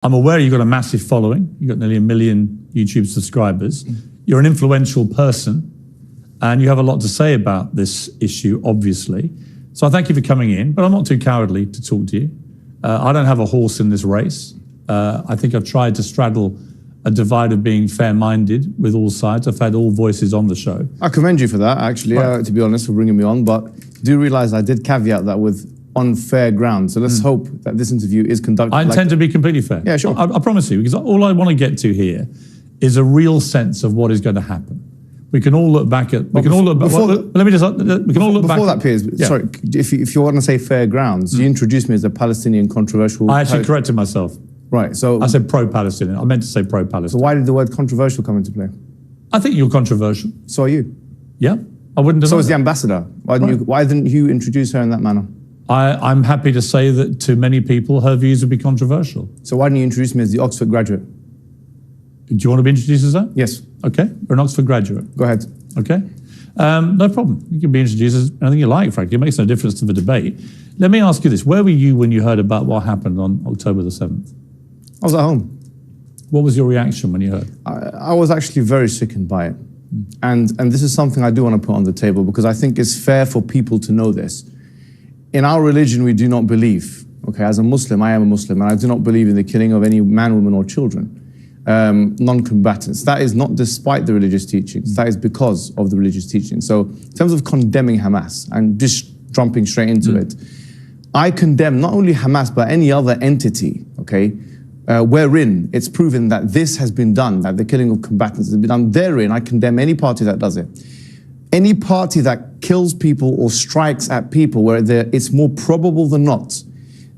I'm aware you've got a massive following. You've got nearly 1 million YouTube subscribers. You're an influential person and you have a lot to say about this issue, obviously. So I thank you for coming in, but I'm not too cowardly to talk to you. I don't have a horse in this race. I think I've tried to straddle a divide of being fair-minded with all sides. I've had all voices on the show. I commend you for that, actually, to be honest, for bringing me on. But do realize I did caveat that with on fair ground. So let's hope that this interview is conducted. I intend to be completely fair. Yeah, sure. I promise you, because all I want to get to here is a real sense of what is going to happen. We can all look back at. We can all look back. Let me just. We can all look back. Before that, Piers. Yeah. Sorry, if you want to say fair grounds, you introduced me as a Palestinian controversial. I actually corrected myself. Right. So I said pro-Palestinian. I meant to say pro-Palestinian. So why did the word controversial come into play? I think you're controversial. So are you. Yeah, I wouldn't. So is the ambassador. Why didn't you introduce her in that manner? I'm happy to say that to many people, her views would be controversial. So why didn't you introduce me as the Oxford graduate? Do you want to be introduced as that? Yes. Okay, you're an Oxford graduate. Go ahead. Okay, no problem. You can be introduced as anything you like, frankly. It makes no difference to the debate. Let me ask you this. Where were you when you heard about what happened on October the 7th? I was at home. What was your reaction when you heard? I was actually very sickened by it. And this is something I do want to put on the table because I think it's fair for people to know this. In our religion, we do not believe, okay, as a Muslim, I am a Muslim, and I do not believe in the killing of any man, woman, or children. Non-combatants. That is not despite the religious teachings. That is because of the religious teachings. So in terms of condemning Hamas and just jumping straight into it, I condemn not only Hamas, but any other entity, okay, wherein it's proven that this has been done, that the killing of combatants has been done. Therein, I condemn any party that does it. Any party that kills people or strikes at people where it's more probable than not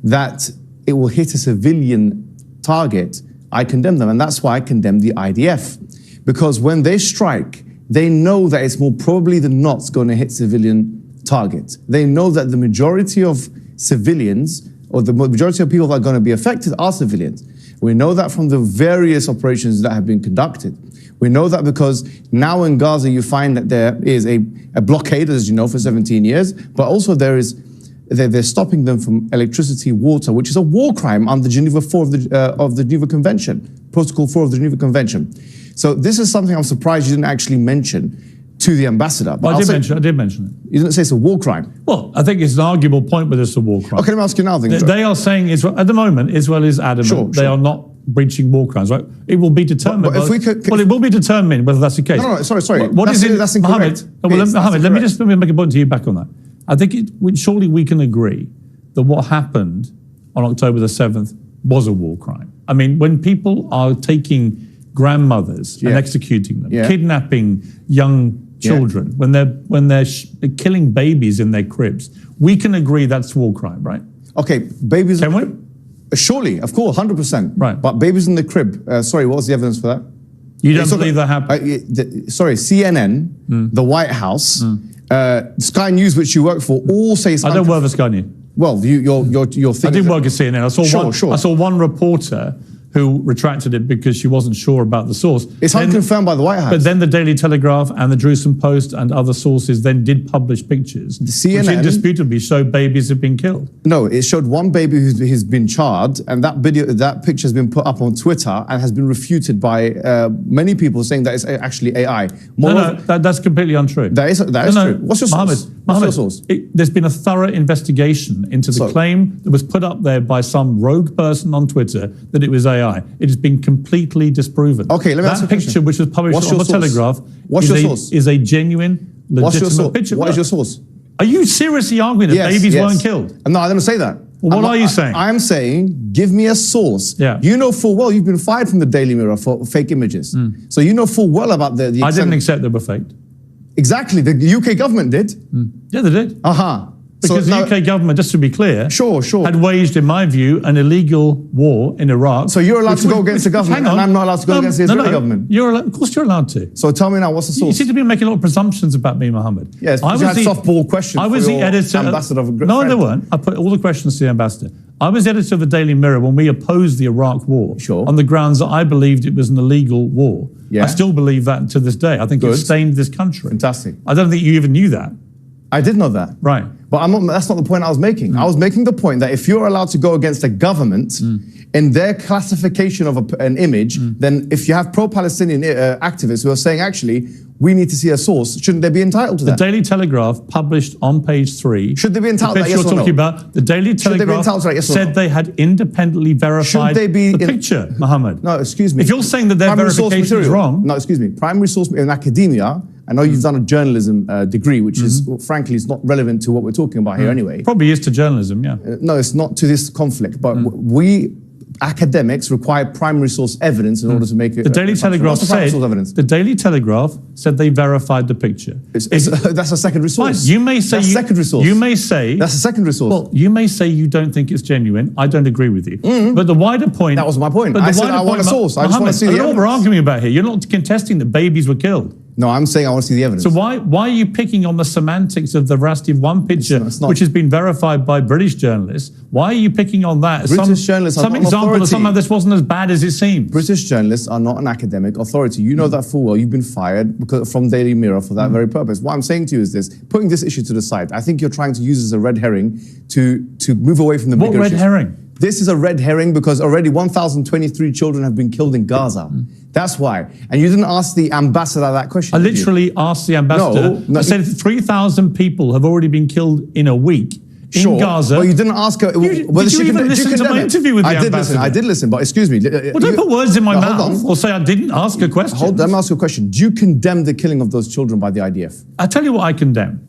that it will hit a civilian target, I condemn them. And that's why I condemn the IDF. Because when they strike, they know that it's more probably than not going to hit civilian targets. They know that the majority of civilians, or the majority of people that are going to be affected are civilians. We know that from the various operations that have been conducted. We know that because now in Gaza you find that there is a blockade, as you know, for 17 years, but also they're stopping them from electricity, water, which is a war crime under Geneva 4 of the Geneva Convention, Protocol 4 of the Geneva Convention. So this is something I'm surprised you didn't actually mention to the ambassador. Well, I did mention it. You didn't say it's a war crime. Well, I think it's an arguable point whether it's a war crime. Okay, let me ask you now. They are saying Israel, at the moment, Israel is adamant they are not breaching war crimes, right? It will be determined. Well, it will be determined whether that's the case. No, sorry. That's incorrect. Mohammed, let me make a point to you back on that. I think surely we can agree that what happened on October the 7th was a war crime. I mean, when people are taking grandmothers and executing them, kidnapping young children, when they're killing babies in their cribs, we can agree that's war crime, right? Okay, babies. Can we? Surely, of course, 100%. Right. But babies in the crib, sorry, what was the evidence for that? You don't believe that happened? Sorry, CNN, the White House, Sky News, which you work for, all say it's I don't work for Sky News. Well, your thing. I did work at CNN. I saw one reporter who retracted it because she wasn't sure about the source. It's unconfirmed by the White House. But then the Daily Telegraph and the Jerusalem Post and other sources then did publish pictures, which indisputably show babies have been killed. No, it showed one baby who's been charred, and that picture has been put up on Twitter and has been refuted by many people saying that it's actually AI. That's completely untrue. That is true. What's your source? There's been a thorough investigation into the claim that was put up there by some rogue person on Twitter that it was AI. It has been completely disproven. Okay, let me ask you a question. That picture, which was published on the Telegraph, is a genuine, legitimate picture. What is your source? Are you seriously arguing that babies weren't killed? No, I didn't say that. Well, what are you saying? I'm saying, give me a source. Yeah. You know full well you've been fired from the Daily Mirror for fake images. So you know full well about the I didn't accept they were faked. Exactly, the UK government did. Yeah, they did. Because the UK government, just to be clear, had waged, in my view, an illegal war in Iraq. So you're allowed to go against the government, and I'm not allowed to go against the Israeli government? Of course you're allowed to. So tell me now, what's the source? You seem to be making a lot of presumptions about me, Mohammed. Yes, because you had softball questions I was the editor. Ambassador of No, there weren't. I put all the questions to the ambassador. I was editor of the Daily Mirror when we opposed the Iraq war on the grounds that I believed it was an illegal war. I still believe that to this day. I think it stained this country. Fantastic. I don't think you even knew that. I did know that. Right. But that's not the point I was making. I was making the point that if you're allowed to go against a government in their classification of an image, then if you have pro-Palestinian activists who are saying, actually, we need to see a source, shouldn't they be entitled to that? The Daily Telegraph published on page 3. Should they be entitled to that, yes or no? About, the Daily Telegraph said they had independently verified the picture, Mohammed. No, excuse me. If you're saying that their verification is wrong. No, excuse me. Primary source in academia, I know you've done a journalism degree, which is, frankly, is not relevant to what we're talking about here anyway. Probably is to journalism, yeah. No, it's not to this conflict, but we academics require primary source evidence in order to make it. The Daily Telegraph said they verified the picture. That's a secondary source. Fine. You may say that's secondary source. You may say that's a secondary source. Well, you may say you don't think it's genuine. I don't agree with you. But the wider point. That was my point. I said I want a source. I just want to see the evidence. I don't know what we're arguing about here. You're not contesting that babies were killed. No, I'm saying I want to see the evidence. So why are you picking on the semantics of the veracity of one picture, which has been verified by British journalists? Why are you picking on that? British journalists are not an authority. Some example of somehow this wasn't as bad as it seems. British journalists are not an academic authority. You know that full well. You've been fired from Daily Mirror for that very purpose. What I'm saying to you is this: putting this issue to the side, I think you're trying to use it as a red herring to move away from the bigger issues. What red herring? This is a red herring because already 1,023 children have been killed in Gaza. That's why. And you didn't ask the ambassador that question. I literally asked the ambassador. No, I said 3,000 people have already been killed in a week in Gaza. Well, you didn't ask her. Did you even listen to my interview with the ambassador? I did listen, but excuse me. Well, don't put words in my mouth or say I didn't ask a question. Let me ask you a question. Do you condemn the killing of those children by the IDF? I tell you what I condemn.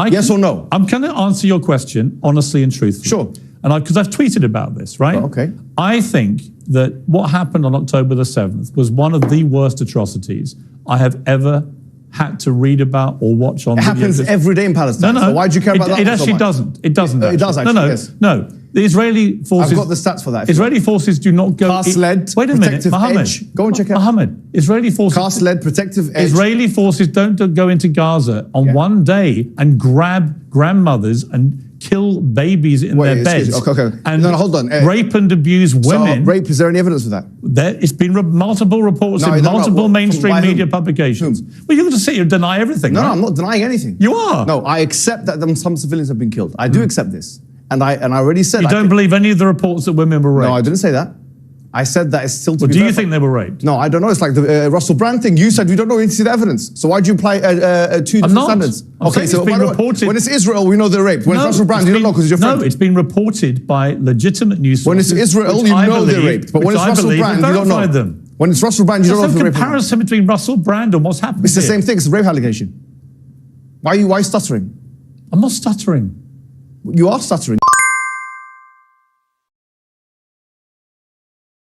Yes or no? I'm going to answer your question honestly and truthfully. Sure. And because I've tweeted about this, right? Oh, okay. I think that what happened on October the 7th was one of the worst atrocities I have ever had to read about or watch on. It happens every day in Palestine. No. So why do you care about that? It actually doesn't. It doesn't. It does actually. Yes. No. The Israeli forces. I've got the stats for that. Israeli forces do not go. Cast-led, wait a minute, Mohammed. Go and check out. Mohammed. Israeli forces. Cast-led, protective edge. Israeli forces don't go into Gaza on one day and grab grandmothers and kill babies in their beds. Okay. And hold on. Rape and abuse women. So, rape, is there any evidence for that? It's been multiple reports in multiple mainstream media publications. Well, you're going to sit here and deny everything. No, right? I'm not denying anything. You are. No, I accept that some civilians have been killed. I do accept this. And I already said you don't believe any of the reports that women were raped? No, I didn't say that. I said that it's still to be do you think they were raped? No, I don't know. It's like the Russell Brand thing. You said we don't know. We need to see the evidence. So why do you apply two different standards? Okay, so been reported. When it's Israel, we know they're raped. When it's Russell Brand, you don't know because you're your friend. No, it's been reported by legitimate news sources. When it's Israel, you know they're raped. But when it's Russell Brand, you don't know. Them. When it's Russell Brand, you don't know if they're raped. There's no comparison between Russell Brand and what's happened. It's the same thing. It's a rape allegation. Why are you stuttering? I'm not stuttering. You are stuttering.